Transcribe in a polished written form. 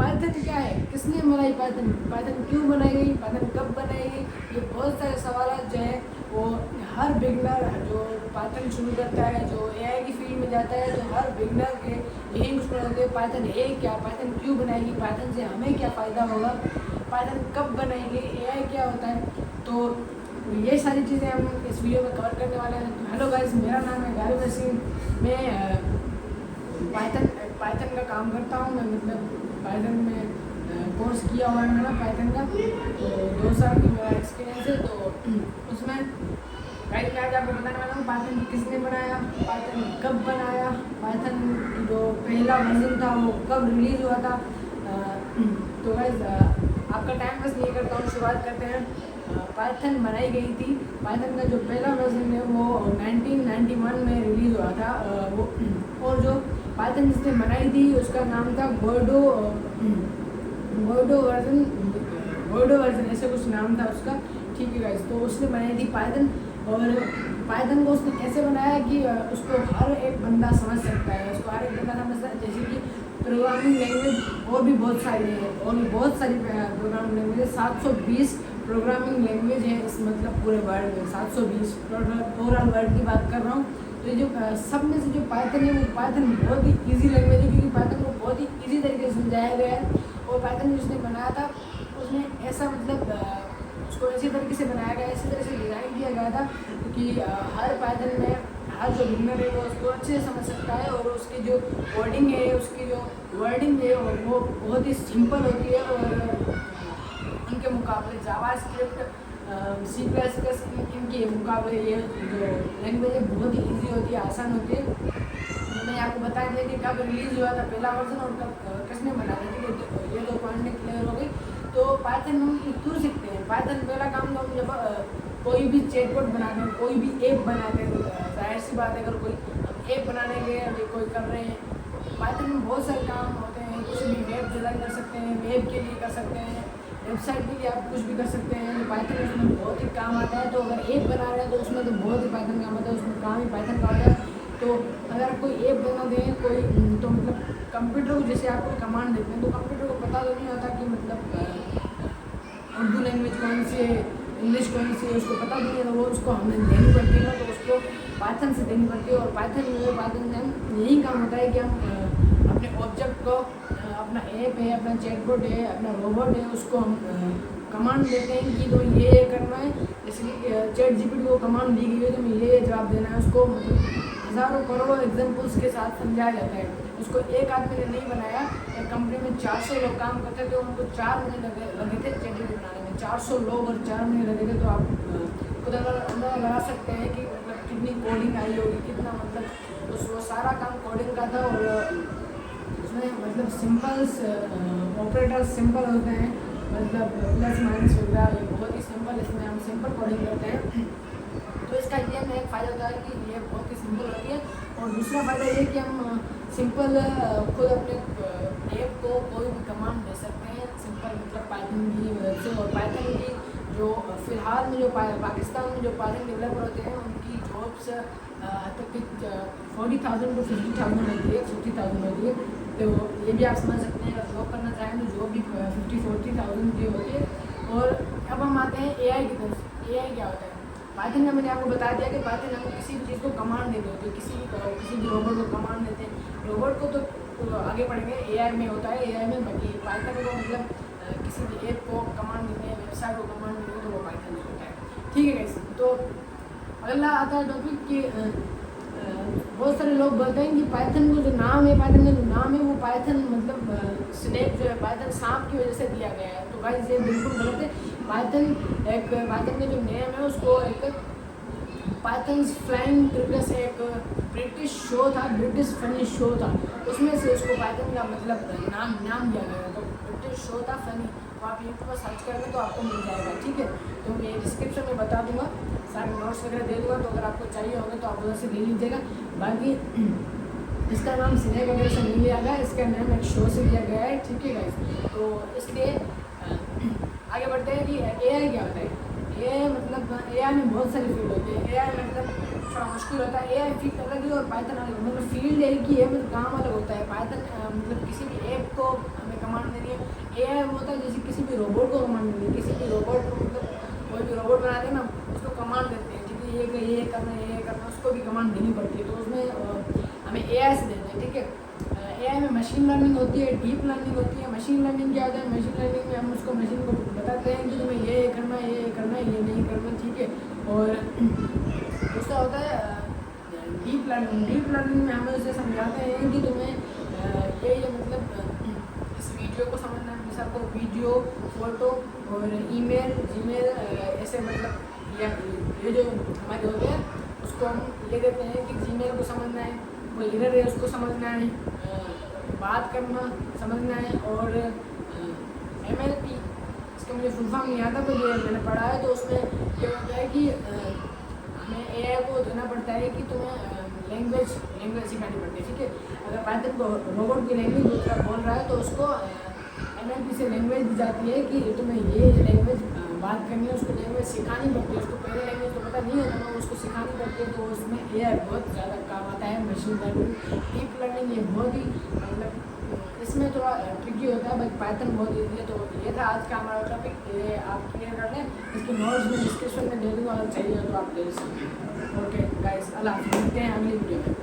Python क्या है, किसने बनाई पाइथन, पाइथन क्यों बनाई गई, पाइथन कब बनाई गई, ये बहुत सारे सवाल जो है वो हर बिगनर जो पाइथन शुरू करता है, जो एआई की फील्ड में जाता है, तो हर बिगनर के यही मुश्किल होती है, पाइथन है क्या, पाइथन क्यों बनाएगी, पाइथन से हमें क्या फ़ायदा होगा, पाइथन कब बनाएंगे, एआई क्या होता है। तो ये सारी चीज़ें हम इस वीडियो में कवर करने वाले हैं। तो हेलो गाइस, मेरा नाम है गालिब हसीन। मैं पाइथन का काम करता हूँ। मैं मतलब पाइथन में कोर्स किया हुआ है मैंने पाइथन का, तो 2 साल की मेरा एक्सपीरियंस है। तो उसमें गाइस मैं आज आपको बताने वाला हूँ पाइथन किसने बनाया, पाइथन कब बनाया, पाइथन जो पहला वर्जन था वो कब रिलीज़ हुआ था। तो गाइस आपका टाइम वेस्ट नहीं करता हूँ, शुरुआत करते हैं। पाइथन बनाई गई थी, पाइथन का जो पहला वर्जन है वो 1991 में रिलीज़ हुआ था। वो और जो पाइथन जिसने बनाई थी उसका नाम था गोर्डो वर्जन ऐसे कुछ नाम था उसका, ठीक है गाइस। तो उसने बनाई थी पाइथन, और पाइथन को उसने कैसे बनाया कि उसको हर एक बंदा समझ सकता है, उसको हर एक बंदा समझ सकता है। जैसे कि प्रोग्रामिंग लैंग्वेज और भी बहुत सारी है, और भी बहुत सारी प्रोग्रामिंग लैंग्वेज है, 720 प्रोग्रामिंग लैंग्वेज है इस मतलब पूरे वर्ल्ड में, 720 ओवरऑल वर्ल्ड की बात कर रहा हूँ। तो ये जो सब में से जो पाइथन है वो पाइथन बहुत ही इजी लैंग्वेज है, क्योंकि पाइथन को बहुत ही इजी तरीके से समझाया गया है। और पाइथन जिसने बनाया था उसने ऐसा मतलब उसको ऐसी तरीके से बनाया गया, इसी तरह से डिज़ाइन किया गया था कि हर पाइथन में हर जो बिगनर है वो उसको अच्छे से समझ सकता है, और उसकी जो कोडिंग है, उसकी जो वर्डिंग है वो बहुत ही सिंपल होती है। और उनके मुकाबले जावास्क्रिप्ट, C++ इनके मुकाबले ये जो लैंग्वेज है बहुत ही ईजी होती है, आसान होती है। तो मैं आपको बता दिया कि कब रिलीज़ हुआ था पहला वर्जन और कब किसने बनाया, ठीक है। तो ये 2 पॉइंट क्लियर हो गई। तो पाइथन हम क्यों सीखते हैं, पाइथन पहला काम तो हम जब कोई भी चैटबॉट बनाते हैं, कोई भी ऐप बनाते हैं, जाहिर सी बात है अगर कोई ऐप बनाने के लिए कोई कर रहे हैं, पाइथन में बहुत सारे काम होते हैं। कुछ भी वेब डिज़ाइन कर सकते हैं, वेब के लिए कर सकते हैं, वेबसाइट के लिए आप कुछ भी कर सकते हैं। तो पाइथन उसमें बहुत ही काम आता है। तो अगर ऐप बना रहे हैं तो उसमें तो बहुत ही पाइथन काम आता है, उसमें काम ही पाइथन का होता है। तो अगर आप कोई ऐप बना दें कोई, तो मतलब कंप्यूटर को जैसे आप कोई कमांड देते हैं तो कंप्यूटर को पता तो नहीं होता कि मतलब उर्दू लैंग्वेज कौन सी है, इंग्लिश कौन सी है, उसको पता नहीं है। तो वो उसको हमें देनी पड़ती है ना, तो उसको पाइथन से देनी पड़ती है। और पाइथन से हम यही काम होता है कि हम अपने ऑब्जेक्ट को, अपना ऐप है, अपना चैटबॉट है, अपना रोबोट है, उसको हम कमांड देते हैं कि तो ये करना है। जैसे कि ChatGPT को कमांड दी गई है तो हमें ये जवाब देना है, उसको मतलब हज़ारों करोड़ों एग्जाम्पल्स के साथ समझाया जाता है। उसको एक आदमी ने नहीं बनाया, एक कंपनी में 400 लोग काम करते थे, उनको 4 महीने लगे थे ChatGPT बनाने में, 400 लोग और 4 महीने लगे थे। तो आप खुद अंदाजा लगा सकते हैं कि मतलब कितनी कोडिंग आई होगी, कितना मतलब वो सारा काम कोडिंग का था। और उसमें मतलब सिंपल्स ऑपरेटर सिंपल होते हैं, मतलब प्लस माइनस वगैरह ये बहुत ही सिंपल, इसमें हम सिंपल कोडिंग करते हैं। तो इसका ये में एक फ़ायदा होता है कि ये बहुत ही सिंपल होती है। और दूसरा फ़ायदा ये कि हम सिंपल खुद अपने ऐप को कोई भी कमांड दे सकते हैं, सिंपल मतलब पाइथन की मदद से। और पाइथन की जो फ़िलहाल में जो पाकिस्तान में जो पाइथन डेवलपर होते हैं उनकी जॉब्स तक 40,000 to 50,000 होती है, 50,000 होती है। तो ये भी आप समझ सकते हैं, अगर जॉब करना चाहें तो जॉब भी 50-40,000 की होती है। और अब हम आते हैं एआई की तरफ। एआई क्या होता है, पाइथन में मैंने आपको बता दिया कि पाइथन हम किसी भी चीज़ को कमांड देते होते हैं, किसी भी रोबोट को कमांड देते हैं। रोबोट को तो आगे बढ़ेंगे, एआई में होता है, एआई में बाकी पाइथन को मतलब किसी भी ऐप को कमांड देते हैं, वेबसाइट को कमांड देते हैं, तो वो पाइथन में होता है, ठीक है गाइस। तो अगला आता है टॉपिक कि बहुत सारे लोग बोलते हैं कि पाइथन को जो नाम है, पाइथन का जो नाम है वो पाइथन मतलब स्नेक जो है, पाइथन सांप की वजह से दिया गया है। तो गाइस ये बिल्कुल गलत है। पाइथन का जो नेम है उसको एक पाइथन्स फ्लाइंग क्रिकेट्स एक ब्रिटिश शो था, ब्रिटिश फनी शो था, उसमें से उसको पाइथन का मतलब नाम दिया गया। तो ब्रिटिश शो था फनी, तो आप यूट्यूब पर सर्च करेंगे तो आपको मिल जाएगा, ठीक है। तो मैं डिस्क्रिप्शन में बता दूंगा, सारे नोट्स वगैरह दे दूँगा, तो अगर आपको चाहिए होगा तो आप उधर से ले लीजिएगा। बाकी इसका नाम स्नेक वगैरह से नहीं लिया गया, इसका नाम एक शो से लिया गया है, ठीक है गाइस। तो इसलिए आगे बढ़ते हैं कि एआई क्या होता है। एआई मतलब एआई में बहुत सारी फील्ड होती है। एआई मतलब थोड़ा मुश्किल होता है, एआई फील्ड अलग है और पाइथन अलग है, मतलब फील्ड एक ही है, मतलब काम अलग होता है। पाइथन मतलब किसी भी ऐप को हमें कमांड देनी है, AI होता है जैसे किसी भी रोबोट को कमांड देते हैं, किसी भी रोबोट को मतलब कोई भी रोबोट बनाते हैं ना, उसको कमांड देते हैं, ठीक है, ये करना है, ये करना, उसको भी कमांड देनी पड़ती है। तो उसमें हमें AI से देते हैं, ठीक है। AI में मशीन लर्निंग होती है, डीप लर्निंग होती है। मशीन लर्निंग क्या होता है? मशीन लर्निंग में हम उसको मशीन को बताते हैं कि तुम्हें ये करना है, ये करना है, ये नहीं करना, ठीक है। और दूसरा होता है डीप लर्निंग। डीप लर्निंग में हम उसे समझाते हैं कि तुम्हें ये मतलब इस वीडियो को समझना है, मिसाल को वीडियो, फोटो और ईमेल, जीमेल, ऐसे मतलब ये जो हमारे होते हैं उसको हम ले देते हैं कि जीमेल को समझना है, कोई इधर है उसको समझना है, बात करना समझना है। और MLP, इसका मुझे फुल फॉर्म नहीं आता पर ये मैंने पढ़ा है। तो उसमें ये होता है कि हमें AI को देना पड़ता है कि तुम्हें लैंग्वेज सिखानी पड़ती है, ठीक है। अगर पाइथन को रोबोट की लैंग्वेज दूसरा बोल रहा है तो उसको MLP से लैंग्वेज दी जाती है कि तुम्हें ये लैंग्वेज बात करनी है, उसको लैंग्वेज सिखानी पड़ती है। उसको पहले लैंग्वेज तो पता नहीं होता ना, उसको सिखानी पड़ती है। तो उसमें AI बहुत ज़्यादा काम आता है। मशीन लर्निंग, डीप लर्निंग ये बहुत ही मतलब इसमें थोड़ा ट्रिकी होता है, बट पाइथन बहुत ईजी है। तो ये था आज का हमारा टॉपिक, ये आप क्लियर कर लें। इसकी नोट्स भी डिस्क्रिप्शन में दे दूँगा, अगर चाहिए तो आप ले सकते हैं। ओके गाइस, अल्लाह हाफ़िज़, मिलते हैं अगली वीडियो में।